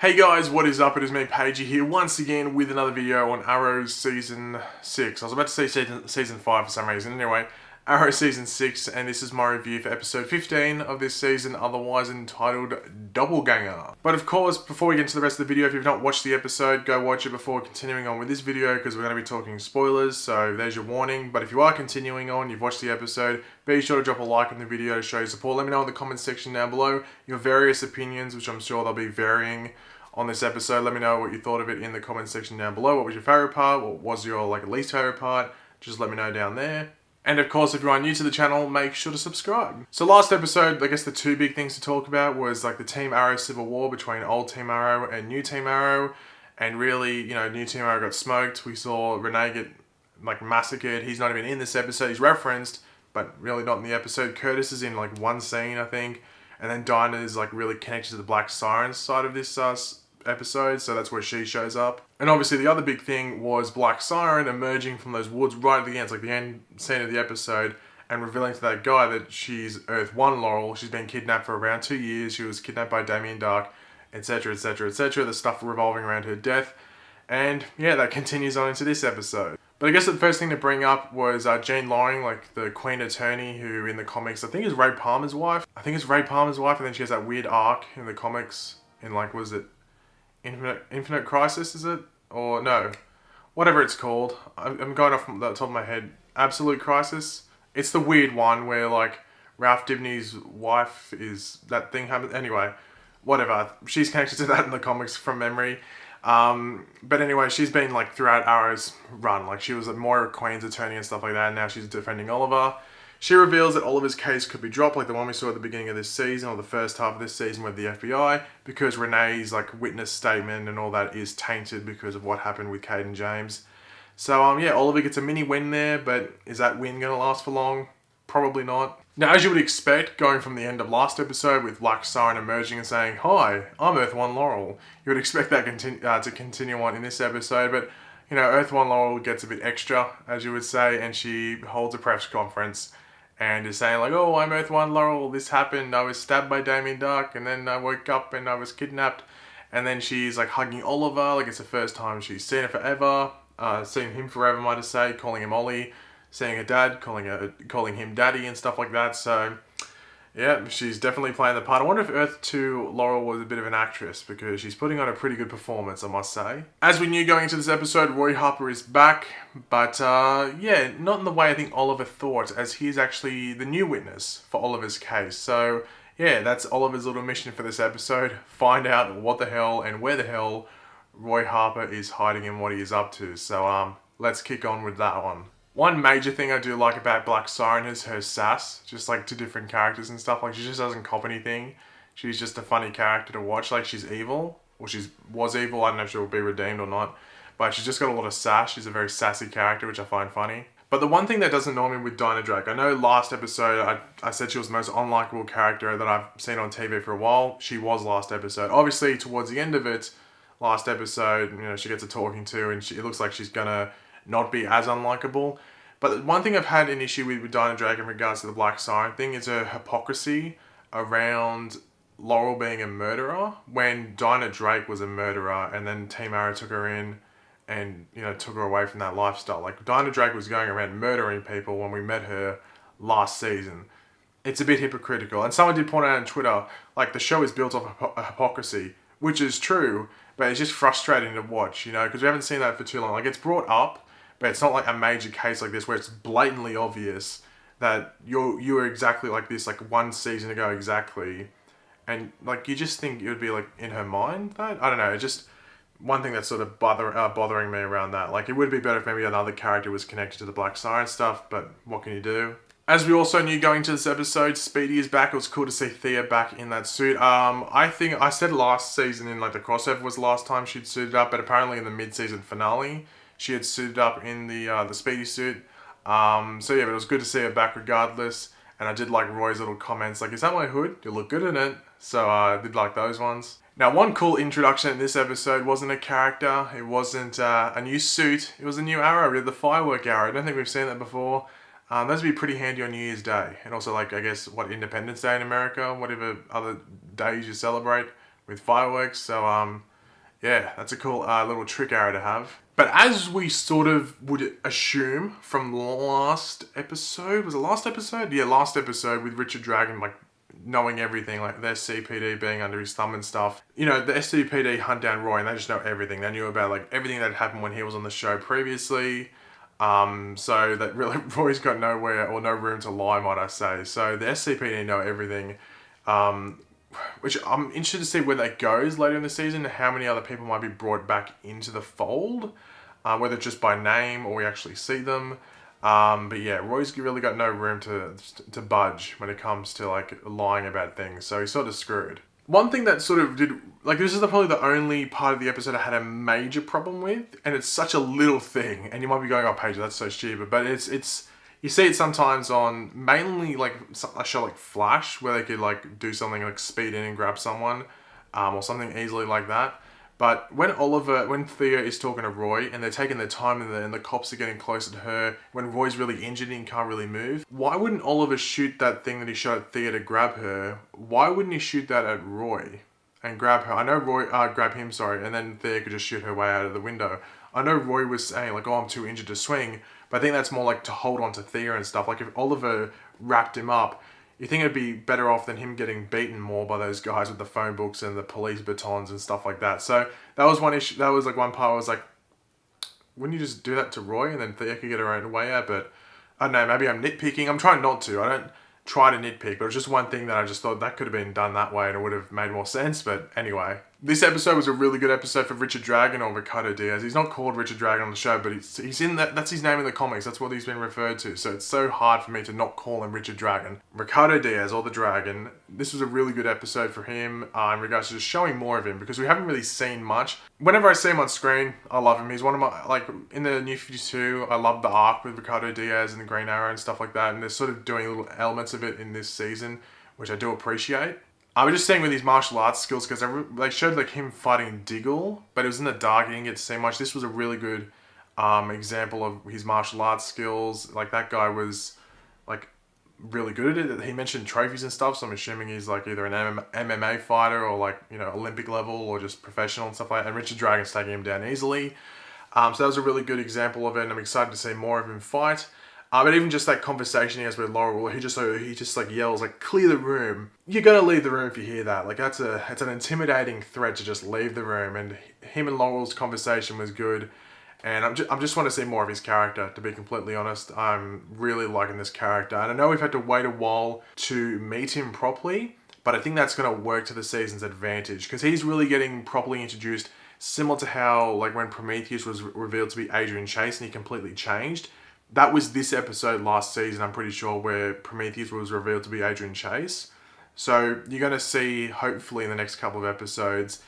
Hey guys, what is up? It is me, Pagey, here once again with another video on Arrow Season 6. I was about to say season 5 for some reason. Anyway, Arrow Season 6, and this is my review for episode 15 of this season, otherwise entitled Doppelganger. But of course, before we get into the rest of the video, if you've not watched the episode, go watch it before continuing on with this video, because we're going to be talking spoilers, so there's your warning. But if you are continuing on, you've watched the episode, be sure to drop a like on the video to show your support. Let me know in the comments section down below your various opinions, which I'm sure they'll be varying on this episode. Let me know what you thought of it in the comment section down below. What was your favourite part? What was your least favourite part? Just let me know down there. And of course, if you are new to the channel, make sure to subscribe. So last episode, I guess the two big things to talk about was the Team Arrow civil war between old Team Arrow and new Team Arrow. And really, new Team Arrow got smoked. We saw Renee get massacred. He's not even in this episode. He's referenced, but really not in the episode. Curtis is in one scene, I think. And then Dinah is really connected to the Black Siren side of this episode, so that's where she shows up. And obviously the other big thing was Black Siren emerging from those woods right at the end. It's the end scene of the episode, and revealing to that guy that she's Earth 1 Laurel. She's been kidnapped for around 2 years. She was kidnapped by Damien Dark, etc, etc, etc. The stuff revolving around her death. And yeah, that continues on into this episode. But I guess the first thing to bring up was Jane Loring, the Queen Attorney, who in the comics, I think is Ray Palmer's wife. And then she has that weird arc in the comics in was it Infinite Crisis, is it? Or no, whatever it's called. I'm going off the top of my head. Absolute Crisis. It's the weird one where Ralph Dibny's wife is that thing happens. Anyway, whatever. She's connected to that in the comics from memory. But anyway, she's been throughout Arrow's run. She was Moira Queen's attorney and stuff like that. And now she's defending Oliver. She reveals that Oliver's case could be dropped, the one we saw at the beginning of this season, or the first half of this season with the FBI, because Renee's witness statement and all that is tainted because of what happened with Cade and James. So yeah, Oliver gets a mini win there, but is that win going to last for long? Probably not. Now, as you would expect, going from the end of last episode with Black Siren emerging and saying, "Hi, I'm Earth 1 Laurel," you would expect that to continue on in this episode, but Earth 1 Laurel gets a bit extra, as you would say, and she holds a press conference and is saying "Oh, I'm Earth 1 Laurel, this happened, I was stabbed by Damien Dark, and then I woke up and I was kidnapped." And then she's hugging Oliver, it's the first time she's seen him forever, might I say, calling him Ollie, seeing her dad, calling him daddy and stuff like that. So yeah, she's definitely playing the part. I wonder if Earth 2 Laurel was a bit of an actress, because she's putting on a pretty good performance, I must say. As we knew going into this episode, Roy Harper is back, but yeah, not in the way I think Oliver thought, as he's actually the new witness for Oliver's case. So yeah, that's Oliver's little mission for this episode. Find out what the hell and where the hell Roy Harper is hiding and what he is up to. So let's kick on with that one. One major thing I do like about Black Siren is her sass, just to different characters and stuff. She just doesn't cop anything. She's just a funny character to watch. She's evil, or was evil. I don't know if she'll be redeemed or not, but she's just got a lot of sass. She's a very sassy character, which I find funny. But the one thing that doesn't annoy me with Dinah Drake, I know last episode I said she was the most unlikable character that I've seen on TV for a while. She was last episode. Obviously, towards the end of it, last episode, she gets a talking to, and it looks like she's gonna not be as unlikable. But one thing I've had an issue with Dinah Drake in regards to the Black Siren thing is her hypocrisy around Laurel being a murderer, when Dinah Drake was a murderer and then Team Arrow took her in and took her away from that lifestyle. Dinah Drake was going around murdering people when we met her last season. It's a bit hypocritical. And someone did point out on Twitter, the show is built off hypocrisy, which is true, but it's just frustrating to watch, because we haven't seen that for too long. It's brought up, but it's not a major case like this where it's blatantly obvious that you were exactly like this 1 season ago exactly, and you just think it would be in her mind. That I don't know. It's just one thing that's sort of bothering me around that. It would be better if maybe another character was connected to the Black Siren stuff, but what can you do? As we also knew going into this episode, Speedy is back. It was cool to see Thea back in that suit. I think I said last season in the crossover was the last time she'd suited up, but apparently in the mid-season finale she had suited up in the Speedy suit. So yeah, but it was good to see her back regardless. And I did like Roy's little comments, is that my hood? You look good in it. So I did like those ones. Now, one cool introduction in this episode wasn't a character. It wasn't a new suit. It was a new arrow. We had the firework arrow. I don't think we've seen that before. Those would be pretty handy on New Year's Day. And also I guess, Independence Day in America, whatever other days you celebrate with fireworks. So Yeah, that's a cool little trick arrow to have. But as we sort of would assume from last episode, was it last episode? Yeah, last episode with Richard Dragon, like knowing everything, like their CPD being under his thumb and stuff. You know, the SCPD hunt down Roy and they just know everything. They knew about like everything that happened when he was on the show previously. So that really Roy's got nowhere or no room to lie, might I say. So the SCPD know everything. Which I'm interested to see where that goes later in the season, and how many other people might be brought back into the fold, whether just by name or we actually see them. But yeah, Roy's really got no room to budge when it comes to like lying about things, so he's sort of screwed. One thing that sort of did, like this is probably the only part of the episode I had a major problem with, and it's such a little thing, and you might be going, oh Paige, that's so stupid, but it's you see it sometimes on mainly like a show like Flash, where they could like do something like speed in and grab someone, or something easily like that. But when Thea is talking to Roy and they're taking their time and the cops are getting closer to her, when Roy's really injured and can't really move, why wouldn't Oliver shoot that thing that he shot at Thea to grab her? Why wouldn't he shoot that at Roy and grab her? I know Roy, grab him, sorry, and then Thea could just shoot her way out of the window. I know Roy was saying like, oh, I'm too injured to swing, but I think that's more like to hold on to Thea and stuff. Like if Oliver wrapped him up, you think it'd be better off than him getting beaten more by those guys with the phone books and the police batons and stuff like that. So that was one issue. That was like one part I was like, wouldn't you just do that to Roy and then Thea could get her own way out? But I don't know, maybe I'm nitpicking. I'm trying not to. I don't try to nitpick, but it was just one thing that I just thought that could have been done that way and it would have made more sense. But anyway, this episode was a really good episode for Richard Dragon, or Ricardo Diaz. He's not called Richard Dragon on the show, but he's in that. That's his name in the comics. That's what he's been referred to. So it's so hard for me to not call him Richard Dragon. Ricardo Diaz, or the Dragon. This was a really good episode for him in regards to just showing more of him, because we haven't really seen much. Whenever I see him on screen, I love him. He's one of my, like, in the New 52, I love the arc with Ricardo Diaz and the Green Arrow and stuff like that, and they're sort of doing little elements of it in this season, which I do appreciate. I was just saying with his martial arts skills, because they showed like him fighting Diggle, but it was in the dark, you didn't get to see much. This was a really good example of his martial arts skills. Like that guy was like really good at it. He mentioned trophies and stuff, so I'm assuming he's like either an MMA fighter or like, you know, Olympic level or just professional and stuff like that. And Richard Dragon's taking him down easily. So that was a really good example of it, and I'm excited to see more of him fight. But even just that conversation he has with Laurel, he just like yells like, "Clear the room." You're gonna leave the room if you hear that. Like it's an intimidating threat to just leave the room. And him and Laurel's conversation was good, and I'm just want to see more of his character. To be completely honest, I'm really liking this character, and I know we've had to wait a while to meet him properly, but I think that's gonna work to the season's advantage, because he's really getting properly introduced, similar to how like when Prometheus was revealed to be Adrian Chase and he completely changed. That was this episode last season, I'm pretty sure, where Prometheus was revealed to be Adrian Chase. So you're going to see, hopefully in the next couple of episodes,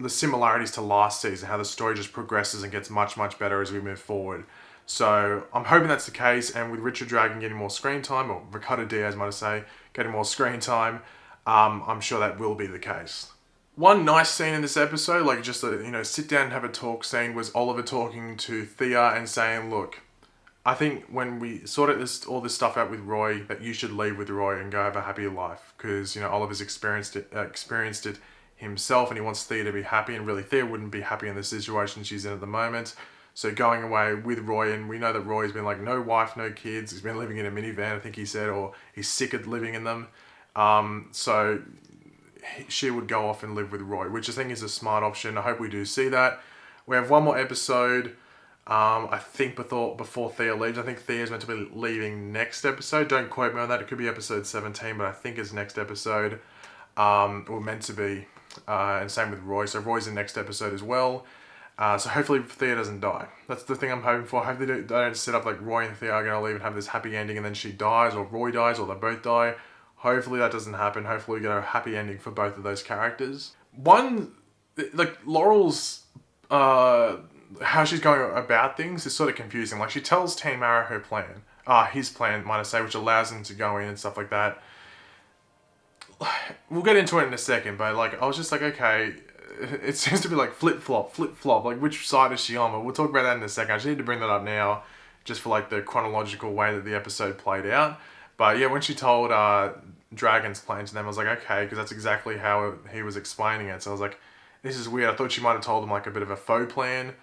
the similarities to last season, how the story just progresses and gets much, much better as we move forward. So I'm hoping that's the case, and with Richard Dragon getting more screen time, or Ricardo Diaz, might I say, getting more screen time, I'm sure that will be the case. One nice scene in this episode, like just a sit down and have a talk scene, was Oliver talking to Thea and saying, look, I think when we sorted all this stuff out with Roy, that you should leave with Roy and go have a happier life, because Oliver's experienced it himself, and he wants Thea to be happy, and really Thea wouldn't be happy in the situation she's in at the moment. So going away with Roy, and we know that Roy's been like no wife, no kids. He's been living in a minivan, I think he said, or he's sick of living in them. So she would go off and live with Roy, which I think is a smart option. I hope we do see that. We have one more episode. I think before Thea leaves. I think Thea's meant to be leaving next episode. Don't quote me on that. It could be episode 17, but I think it's next episode. Or meant to be. And same with Roy. So Roy's in next episode as well. So hopefully Thea doesn't die. That's the thing I'm hoping for. Hopefully they don't set up like Roy and Thea are going to leave and have this happy ending and then she dies, or Roy dies, or they both die. Hopefully that doesn't happen. Hopefully we get a happy ending for both of those characters. Like Laurel's... how she's going about things is sort of confusing. Like she tells Team Arrow her plan, his plan, might I say, which allows him to go in and stuff like that. We'll get into it in a second, but like I was just like, okay, it seems to be like flip flop. Like which side is she on? But we'll talk about that in a second. I just need to bring that up now, just for like the chronological way that the episode played out. But yeah, when she told Dragon's plan to them, I was like, okay, because that's exactly how he was explaining it. So I was like, this is weird. I thought she might have told him like a bit of a faux plan,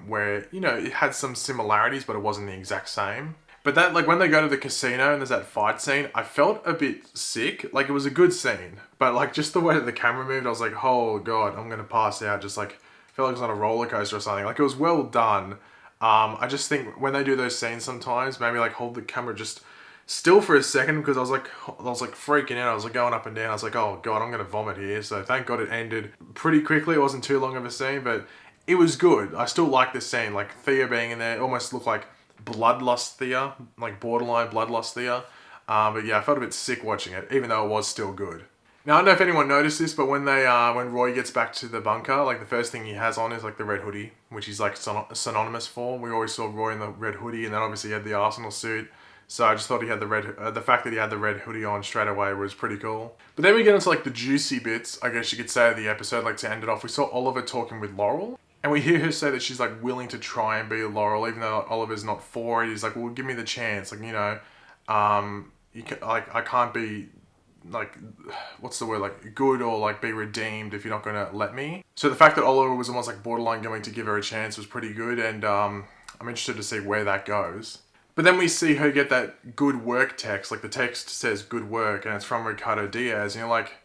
where, you know, it had some similarities, but it wasn't the exact same. But that, like, when they go to the casino and there's that fight scene, I felt a bit sick. Like, it was a good scene, but like just the way that the camera moved, I was like, oh god, I'm gonna pass out. Just like, felt like it was on a roller coaster or something. Like, it was well done. I just think when they do those scenes sometimes, maybe like hold the camera just still for a second, because I was like freaking out. I was like going up and down. I was like, oh god, I'm gonna vomit here. So thank god it ended pretty quickly. It wasn't too long of a scene, but it was good. I still like this scene. Like Thea being in there, it almost looked like bloodlust Thea, like borderline bloodlust Thea. But yeah, I felt a bit sick watching it, even though it was still good. Now, I don't know if anyone noticed this, but when when Roy gets back to the bunker, like the first thing he has on is like the red hoodie, which he's like synonymous for. We always saw Roy in the red hoodie, and then obviously he had the Arsenal suit. So I just thought he had the fact that he had the red hoodie on straight away was pretty cool. But then we get into like the juicy bits, I guess you could say, of the episode, like to end it off. We saw Oliver talking with Laurel, and we hear her say that she's like willing to try and be Laurel, even though Oliver's not for it. He's like, well, give me the chance. Like, you know, you can, like, I can't be like, what's the word, like good or like be redeemed if you're not gonna let me. So the fact that Oliver was almost like borderline going to give her a chance was pretty good, and I'm interested to see where that goes. But then we see her get that good work text, like the text says good work, and it's from Ricardo Diaz, and you're like,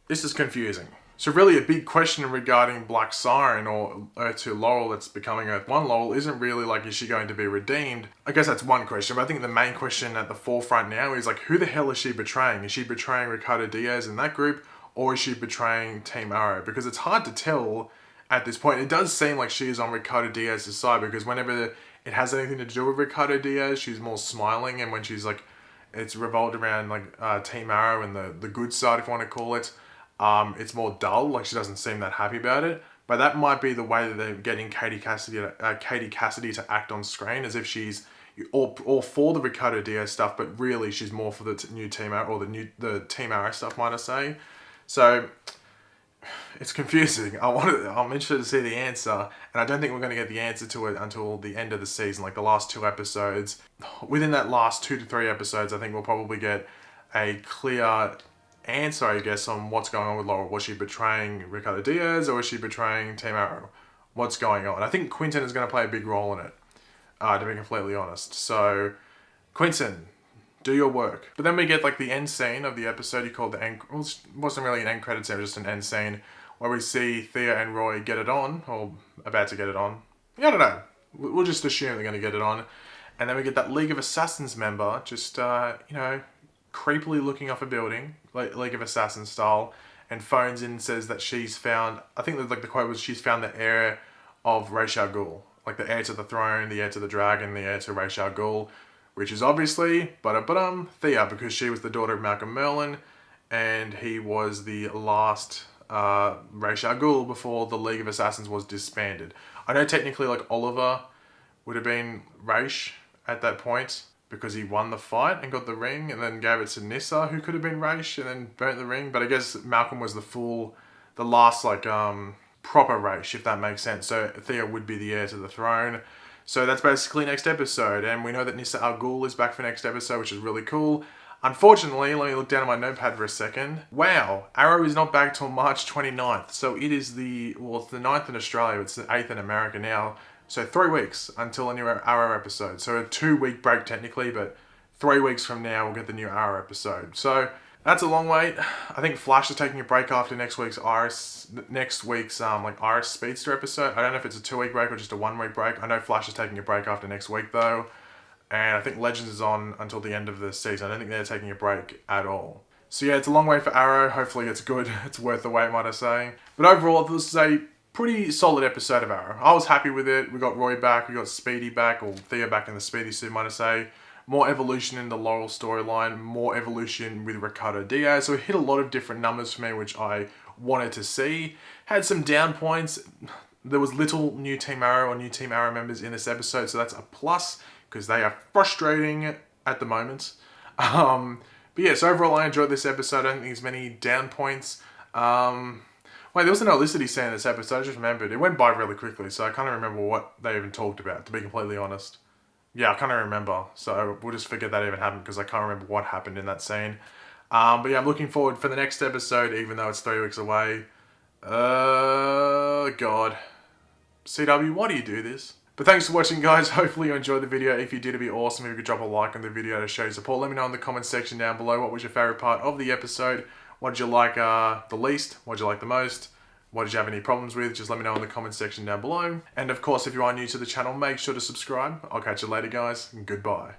this is confusing. So really a big question regarding Black Siren or Earth 2 Laurel that's becoming Earth 1 Laurel isn't really like, is she going to be redeemed? I guess that's one question, but I think the main question at the forefront now is like, who the hell is she betraying? Is she betraying Ricardo Diaz in that group, or is she betraying Team Arrow? Because it's hard to tell at this point. It does seem like she is on Ricardo Diaz's side, because whenever it has anything to do with Ricardo Diaz, she's more smiling, and when she's like, it's revolved around like Team Arrow and the good side, if you want to call it, it's more dull. Like, she doesn't seem that happy about it. But that might be the way that they're getting Katie Cassidy to act on screen, as if she's all for the Ricardo Diaz stuff, but really she's more for the new Team Arrow, or the Team Arrow stuff, might I say. So it's confusing. I'm interested to see the answer, and I don't think we're going to get the answer to it until the end of the season, like the last 2 episodes. Within that last 2 to 3 episodes, I think we'll probably get a clear answer, I guess, on what's going on with Laurel. Was she betraying Ricardo Diaz, or was she betraying Team Arrow? What's going on? I think Quentin is going to play a big role in it, to be completely honest. So, Quentin, do your work. But then we get like the end scene of the episode. You called the end. Well, it wasn't really an end credit scene, it was just an end scene where we see Thea and Roy get it on, or about to get it on. I don't know. We'll just assume they're going to get it on. And then we get that League of Assassins member just, you know, creepily looking off a building, like League of Assassins style, and phones in and says that she's found, I think that like the quote was, she's found the heir of Ra's al Ghul, like the heir to the throne, the heir to the dragon, the heir to Ra's al Ghul, which is obviously Thea, because she was the daughter of Malcolm Merlyn, and he was the last Ra's al Ghul before the League of Assassins was disbanded. I know technically like Oliver would have been Ra's at that point, because he won the fight and got the ring, and then gave it to Nyssa, who could have been Ra's, and then burnt the ring. But I guess Malcolm was the last like proper Ra's, if that makes sense. So Thea would be the heir to the throne. So that's basically next episode, and we know that Nyssa Al Ghul is back for next episode, which is really cool. Unfortunately, let me look down at my notepad for a second. Wow, Arrow is not back till March 29th. So it is it's the 9th in Australia, it's the 8th in America now. So 3 weeks until a new Arrow episode. So a 2-week break technically, but 3 weeks from now we'll get the new Arrow episode. So that's a long wait. I think Flash is taking a break after next week's Iris Speedster episode. I don't know if it's a 2-week break or just a 1-week break. I know Flash is taking a break after next week though. And I think Legends is on until the end of the season. I don't think they're taking a break at all. So yeah, it's a long wait for Arrow. Hopefully it's good. It's worth the wait, might I say. But overall, this is a pretty solid episode of Arrow. I was happy with it. We got Roy back, we got Speedy back, or Thea back in the Speedy suit, might I say. More evolution in the Laurel storyline, more evolution with Ricardo Diaz. So it hit a lot of different numbers for me, which I wanted to see. Had some down points. There was little new Team Arrow or new Team Arrow members in this episode, so that's a plus, because they are frustrating at the moment. But yeah, so overall I enjoyed this episode. I don't think there's many down points. Wait, there was an Olicity scene in this episode, I just remembered. It went by really quickly, so I can't remember what they even talked about, to be completely honest. Yeah, I can't remember, so we'll just forget that even happened, because I can't remember what happened in that scene. But yeah, I'm looking forward for the next episode, even though it's 3 weeks away. God. CW, why do you do this? But thanks for watching, guys. Hopefully you enjoyed the video. If you did, it'd be awesome if you could drop a like on the video to show your support. Let me know in the comments section down below what was your favourite part of the episode. What did you like the least? What did you like the most? What did you have any problems with? Just let me know in the comments section down below. And of course, if you are new to the channel, make sure to subscribe. I'll catch you later, guys. And goodbye.